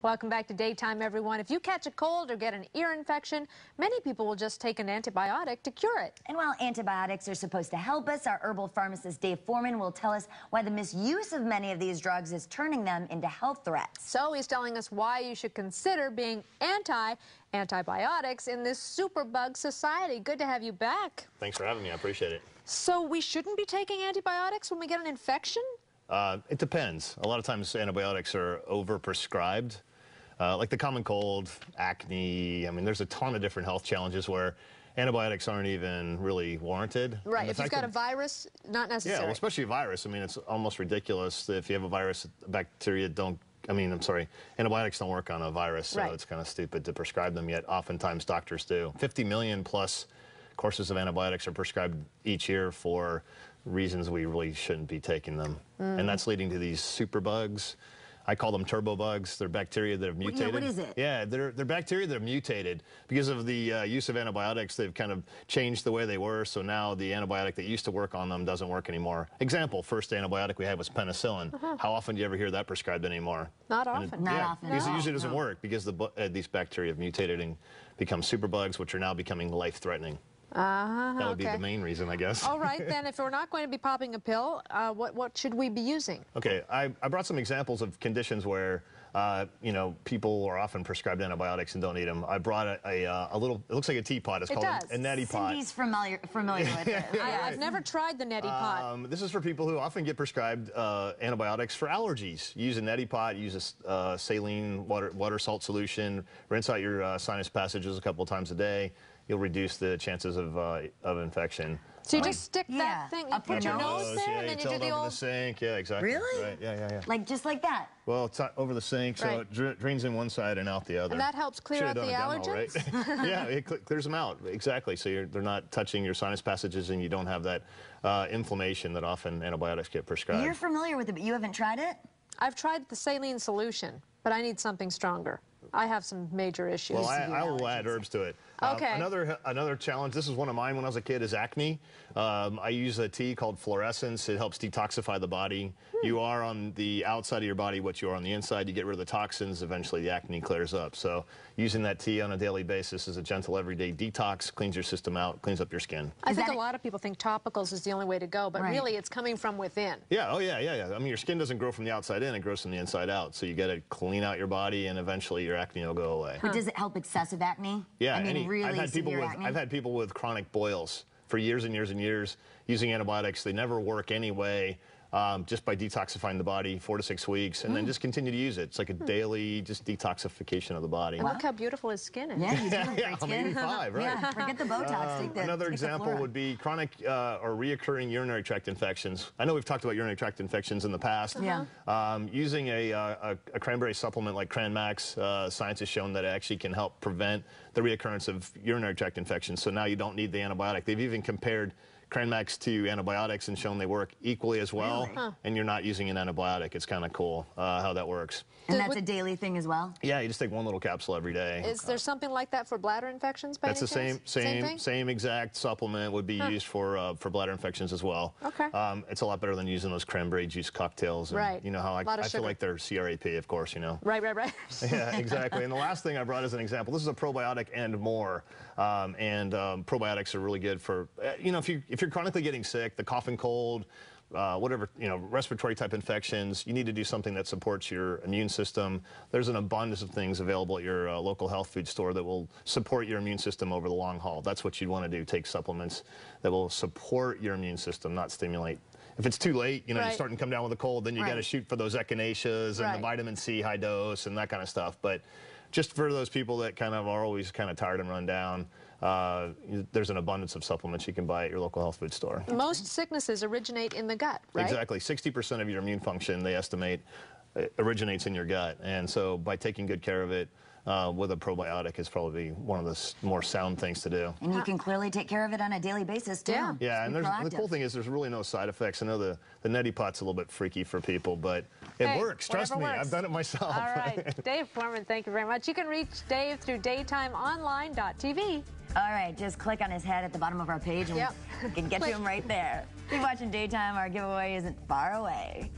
Welcome back to Daytime, everyone. If you catch a cold or get an ear infection, many people will just take an antibiotic to cure it. And while antibiotics are supposed to help us, our herbal pharmacist Dave Foreman will tell us why the misuse of many of these drugs is turning them into health threats. So he's telling us why you should consider being anti-antibiotics in this superbug society. Good to have you back. Thanks for having me. I appreciate it. So we shouldn't be taking antibiotics when we get an infection? It depends. A lot of times antibiotics are overprescribed. Like the common cold, acne. I mean, there's a ton of different health challenges where antibiotics aren't even really warranted. Right. If you've got a virus, not necessary. Yeah, well, especially a virus. I mean, it's almost ridiculous that if you have a virus, bacteria don't, antibiotics don't work on a virus, so it's kind of stupid to prescribe them, yet oftentimes doctors do. 50 million plus courses of antibiotics are prescribed each year for reasons we really shouldn't be taking them. And that's leading to these superbugs. I call them turbo bugs. They're bacteria that have mutated. Yeah, what is it? Yeah, they're bacteria that have mutated. Because of the use of antibiotics, they've kind of changed the way they were, so now the antibiotic that used to work on them doesn't work anymore. Example, first antibiotic we had was penicillin. How often do you ever hear that prescribed anymore? Not often. Not often. Because it usually doesn't work, because these bacteria have mutated and become superbugs, which are now becoming life-threatening. That would be the main reason, I guess. All right, then, if we're not going to be popping a pill, what should we be using? Okay, I brought some examples of conditions where, people are often prescribed antibiotics and don't need them. I brought a little, it looks like a teapot. It's called a neti pot. Cindy's familiar with it. I've never tried the neti pot. This is for people who often get prescribed antibiotics for allergies. Use a neti pot, use a saline water salt solution, rinse out your sinus passages a couple of times a day. You'll reduce the chances of infection. So you just stick that thing, you put your nose there, and then you do the old... over the sink. Yeah, exactly. Really? Right. Yeah. Like, just like that? Well, it's over the sink, so it drains in one side and out the other. And that helps clear out the allergens? Right? Yeah, it clears them out, exactly. So they're not touching your sinus passages, and you don't have that inflammation that often antibiotics get prescribed. You're familiar with it, but you haven't tried it? I've tried the saline solution, but I need something stronger. I have some major issues. Well, I will add herbs to it. Okay. Another challenge, this is one of mine when I was a kid, is acne. I use a tea called fluorescence. It helps detoxify the body. You are on the outside of your body what you are on the inside. You get rid of the toxins, eventually the acne clears up. So using that tea on a daily basis is a gentle everyday detox, cleans your system out, cleans up your skin. I think a lot of people think topicals is the only way to go, but really it's coming from within. Yeah, yeah. I mean, your skin doesn't grow from the outside in, it grows from the inside out. So you got to clean out your body, and eventually your acne will go away. But does it help excessive acne? Yeah, I mean, really I've had people with chronic boils for years and years and years using antibiotics. They never work anyway. Just by detoxifying the body 4 to 6 weeks, and then just continue to use it. It's like a daily just detoxification of the body. And look how beautiful his skin is. Yeah, you do have great skin. I'm 85, right? Yeah, forget the Botox. Another example would be chronic or reoccurring urinary tract infections. I know we've talked about urinary tract infections in the past. Using a cranberry supplement like CranMax, science has shown that it actually can help prevent the reoccurrence of urinary tract infections. So now you don't need the antibiotic. They've even compared CranMax to antibiotics and shown they work equally as well, and you're not using an antibiotic. It's kind of cool how that works. And that's a daily thing as well? Yeah, you just take one little capsule every day. Is there something like that for bladder infections by any chance? That's the same exact supplement would be used for bladder infections as well. Okay. It's a lot better than using those cranberry juice cocktails. And, you know how I feel like they're CRAP, of course, you know. Right. Yeah, exactly. And the last thing I brought as an example, this is a probiotic and more. Probiotics are really good for, if you're chronically getting sick, the cough and cold, whatever, respiratory type infections, you need to do something that supports your immune system. There's an abundance of things available at your local health food store that will support your immune system over the long haul. That's what you'd want to do, take supplements that will support your immune system, not stimulate. If it's too late, you're starting to come down with a cold, then you got to shoot for those echinaceas and the vitamin C high dose and that kind of stuff. But just for those people that kind of are always kind of tired and run down, there's an abundance of supplements you can buy at your local health food store. Most sicknesses originate in the gut, right? Exactly. 60% of your immune function, they estimate, originates in your gut. And so by taking good care of it with a probiotic is probably one of the more sound things to do. And you can clearly take care of it on a daily basis, too. Yeah, and the cool thing is there's really no side effects. I know the neti pot's a little bit freaky for people, but it works. Trust me, I've done it myself. All right. Dave Foreman, thank you very much. You can reach Dave through daytimeonline.tv. All right, just click on his head at the bottom of our page and we can get to him right there. Keep watching Daytime. Our giveaway isn't far away.